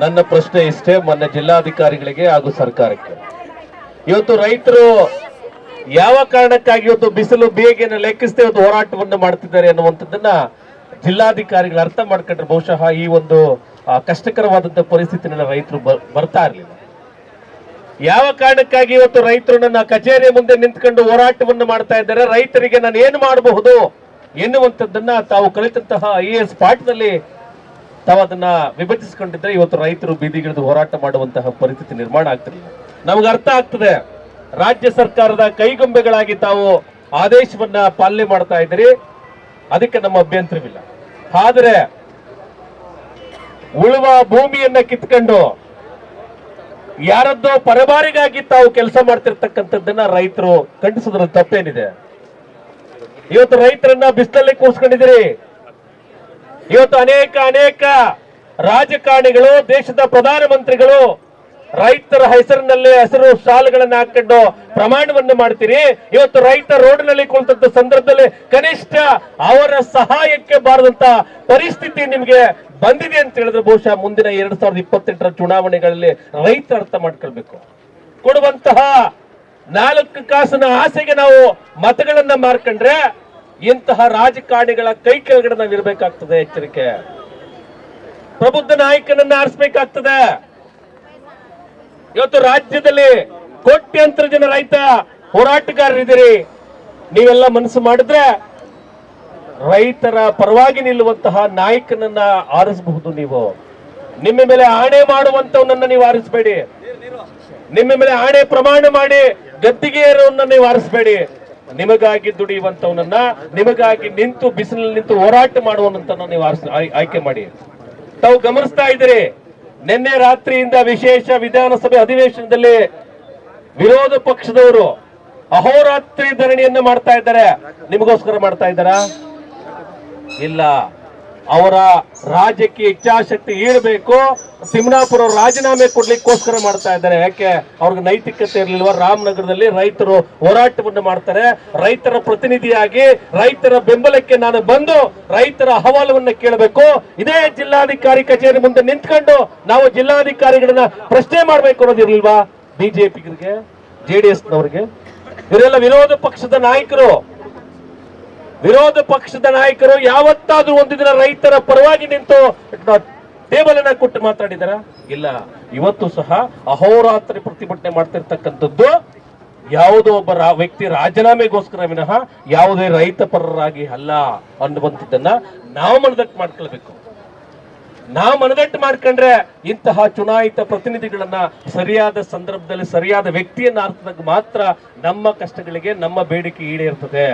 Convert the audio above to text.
ನನ್ನ ಪ್ರಶ್ನೆ ಇಷ್ಟೇ, ಮೊನ್ನೆ ಜಿಲ್ಲಾಧಿಕಾರಿಗಳಿಗೆ ಹಾಗೂ ಸರ್ಕಾರಕ್ಕೆ. ಇವತ್ತು ರೈತರು ಯಾವ ಕಾರಣಕ್ಕಾಗಿ ಇವತ್ತು ಬಿಸಿಲು ಬೇಗೆಯನ್ನು ಲೆಕ್ಕಿಸದೆ ಇವತ್ತು ಹೋರಾಟವನ್ನು ಮಾಡ್ತಿದ್ದಾರೆ ಅನ್ನುವಂಥದ್ದನ್ನ ಜಿಲ್ಲಾಧಿಕಾರಿಗಳು ಅರ್ಥ ಮಾಡ್ಕೊಂಡ್ರೆ ಬಹುಶಃ ಈ ಒಂದು ಕಷ್ಟಕರವಾದಂತಹ ಪರಿಸ್ಥಿತಿನ ರೈತರು ಬರ್ತಾ ಇರಲಿಲ್ಲ. ಯಾವ ಕಾರಣಕ್ಕಾಗಿ ಇವತ್ತು ರೈತರು ನನ್ನ ಕಚೇರಿ ಮುಂದೆ ನಿಂತ್ಕೊಂಡು ಹೋರಾಟವನ್ನು ಮಾಡ್ತಾ ಇದ್ದಾರೆ, ರೈತರಿಗೆ ನಾನು ಏನು ಮಾಡಬಹುದು ಎನ್ನುವಂಥದ್ದನ್ನ ತಾವು ಕಲಿತಂತಹ IAS ಪಾಠದಲ್ಲಿ ತಾವು ಅದನ್ನ ವಿಭಜಿಸಿಕೊಂಡಿದ್ರೆ ಇವತ್ತು ರೈತರು ಬೀದಿಗಿಳಿದು ಹೋರಾಟ ಮಾಡುವಂತಹ ಪರಿಸ್ಥಿತಿ ನಿರ್ಮಾಣ ಆಗ್ತಿರಲಿಲ್ಲ. ನಮ್ಗೆ ಅರ್ಥ ಆಗ್ತದೆ, ರಾಜ್ಯ ಸರ್ಕಾರದ ಕೈಗೊಂಬೆಗಳಾಗಿ ತಾವು ಆದೇಶವನ್ನ ಪಾಲನೆ ಮಾಡ್ತಾ ಇದ್ದೀರಿ, ಅದಕ್ಕೆ ನಮ್ಮ ಅಭ್ಯಂತರವಿಲ್ಲ. ಆದರೆ ಉಳುವ ಭೂಮಿಯನ್ನ ಕಿತ್ಕೊಂಡು ಯಾರದ್ದೋ ಪರಬಾರಿಗಾಗಿ ತಾವು ಕೆಲಸ ಮಾಡ್ತಿರ್ತಕ್ಕಂಥದ್ದನ್ನ ರೈತರು ಖಂಡಿಸೋದ್ರ ತಪ್ಪೇನಿದೆ? ಇವತ್ತು ರೈತರನ್ನ ಬಿಸಿಲಲ್ಲಿ ಕೂರಿಸ್ಕೊಂಡಿದ್ದೀರಿ. ಇವತ್ತು ಅನೇಕ ರಾಜಕಾರಣಿಗಳು, ದೇಶದ ಪ್ರಧಾನಮಂತ್ರಿಗಳು ರೈತರ ಹೆಸರಿನಲ್ಲಿ ಹಸಿರು ಶಾಲುಗಳನ್ನ ಹಾಕೊಂಡು ಪ್ರಮಾಣವನ್ನು ಮಾಡ್ತೀರಿ. ಇವತ್ತು ರೈತ ರೋಡ್ನಲ್ಲಿ ಕುಳಿತಂತ ಸಂದರ್ಭದಲ್ಲಿ ಕನಿಷ್ಠ ಅವರ ಸಹಾಯಕ್ಕೆ ಬಾರದಂತ ಪರಿಸ್ಥಿತಿ ನಿಮ್ಗೆ ಬಂದಿದೆ ಅಂತ ಹೇಳಿದ್ರೆ ಬಹುಶಃ ಮುಂದಿನ 2028ರ ಚುನಾವಣೆಗಳಲ್ಲಿ ರೈತ ಅರ್ಥ ಮಾಡ್ಕೊಳ್ಬೇಕು. ಕೊಡುವಂತಹ 4 ಕಾಸಿನ ಆಸೆಗೆ ನಾವು ಮತಗಳನ್ನ ಮಾರ್ಕೊಂಡ್ರೆ ಇಂತಹ ರಾಜಕಾರಣಿಗಳ ಕೈ ಕೆಳಗಡೆ ನಾವು ಇರಬೇಕಾಗ್ತದೆ. ಎಚ್ಚರಿಕೆ. ಪ್ರಬುದ್ಧ ನಾಯಕನನ್ನ ಆರಿಸಬೇಕಾಗ್ತದೆ. ಇವತ್ತು ರಾಜ್ಯದಲ್ಲಿ ಕೋಟ್ಯಾಂತರ ಜನ ರೈತ ಹೋರಾಟಗಾರರಿದ್ದೀರಿ. ನೀವೆಲ್ಲ ಮನಸ್ಸು ಮಾಡಿದ್ರೆ ರೈತರ ಪರವಾಗಿ ನಿಲ್ಲುವಂತಹ ನಾಯಕನನ್ನ ಆರಿಸಬಹುದು. ನೀವು ನಿಮ್ಮ ಮೇಲೆ ಆಣೆ ಮಾಡುವಂತವನ್ನ ನೀವು ಆರಿಸಬೇಡಿ. ನಿಮ್ಮ ಮೇಲೆ ಆಣೆ ಪ್ರಮಾಣ ಮಾಡಿ ಗದ್ದಿಗೆಯರನ್ನ ನೀವು ಆರಿಸಬೇಡಿ. ನಿಮಗಾಗಿ ದುಡಿಯುವಂತವನನ್ನ, ನಿಮಗಾಗಿ ನಿಂತು ಬಿಸಿಲಲ್ಲಿ ನಿಂತು ಹೋರಾಟ ಮಾಡುವಂತ ನೀವು ಆಯ್ಕೆ ಮಾಡಿ. ತಾವು ಗಮನಿಸ್ತಾ ಇದ್ದೀರಿ, ನಿನ್ನೆ ರಾತ್ರಿಯಿಂದ ವಿಶೇಷ ವಿಧಾನಸಭೆ ಅಧಿವೇಶನದಲ್ಲಿ ವಿರೋಧ ಪಕ್ಷದವರು ಅಹೋರಾತ್ರಿ ಧರಣಿಯನ್ನು ಮಾಡ್ತಾ ಇದ್ದಾರೆ. ನಿಮಗೋಸ್ಕರ ಮಾಡ್ತಾ ಇದ್ದಾರಾ? ಇಲ್ಲ. ಅವರ ರಾಜಕೀಯ ಇಚ್ಛಾಶಕ್ತಿ ಈಡಬೇಕು, ತಿಮ್ನಾಪುರ ರಾಜೀನಾಮೆ ಕೊಡ್ಲಿಕ್ಕೋಸ್ಕರ ಮಾಡ್ತಾ ಇದ್ದಾರೆ. ಯಾಕೆ? ಅವ್ರಿಗೆ ನೈತಿಕತೆ ಇರಲಿಲ್ವಾ? ರಾಮನಗರದಲ್ಲಿ ರೈತರು ಹೋರಾಟವನ್ನು ಮಾಡ್ತಾರೆ. ರೈತರ ಪ್ರತಿನಿಧಿಯಾಗಿ ರೈತರ ಬೆಂಬಲಕ್ಕೆ ನಾನು ಬಂದು ರೈತರ ಅಹವಾಲುವನ್ನ ಕೇಳಬೇಕು. ಇದೇ ಜಿಲ್ಲಾಧಿಕಾರಿ ಕಚೇರಿ ಮುಂದೆ ನಿಂತ್ಕೊಂಡು ನಾವು ಜಿಲ್ಲಾಧಿಕಾರಿಗಳನ್ನ ಪ್ರಶ್ನೆ ಮಾಡ್ಬೇಕು ಅನ್ನೋದಿರ್ಲಿಲ್ವಾ? ಬಿಜೆಪಿಗರಿಗೆ, JDSನವರಿಗೆ, ಇವರೆಲ್ಲ ವಿರೋಧ ಪಕ್ಷದ ನಾಯಕರು. ವಿರೋಧ ಪಕ್ಷದ ನಾಯಕರು ಯಾವತ್ತಾದ್ರೂ ಒಂದು ದಿನ ರೈತರ ಪರವಾಗಿ ನಿಂತು ಟೇಬಲ್ ಅನ್ನ ಕೊಟ್ಟು ಮಾತಾಡಿದಾರ? ಇಲ್ಲ. ಇವತ್ತು ಸಹ ಅಹೋರಾತ್ರಿ ಪ್ರತಿಭಟನೆ ಮಾಡ್ತಿರ್ತಕ್ಕಂಥದ್ದು ಯಾವುದೋ ಒಬ್ಬ ವ್ಯಕ್ತಿ ರಾಜೀನಾಮೆಗೋಸ್ಕರ ವಿನಃ ಯಾವುದೇ ರೈತ ಪರರಾಗಿ ಅಲ್ಲ ಅನ್ನುವಂಥದ್ದನ್ನ ನಾವು ಮನದಟ್ಟು ಮಾಡ್ಕೊಳ್ಬೇಕು. ನಾವು ಮನದಟ್ಟು ಮಾಡ್ಕೊಂಡ್ರೆ ಇಂತಹ ಚುನಾಯಿತ ಪ್ರತಿನಿಧಿಗಳನ್ನ ಸರಿಯಾದ ಸಂದರ್ಭದಲ್ಲಿ ಸರಿಯಾದ ವ್ಯಕ್ತಿಯನ್ನ ಆರಿಸಿದಾಗ ಮಾತ್ರ ನಮ್ಮ ಕಷ್ಟಗಳಿಗೆ, ನಮ್ಮ ಬೇಡಿಕೆ ಈಡೇರ್ತದೆ.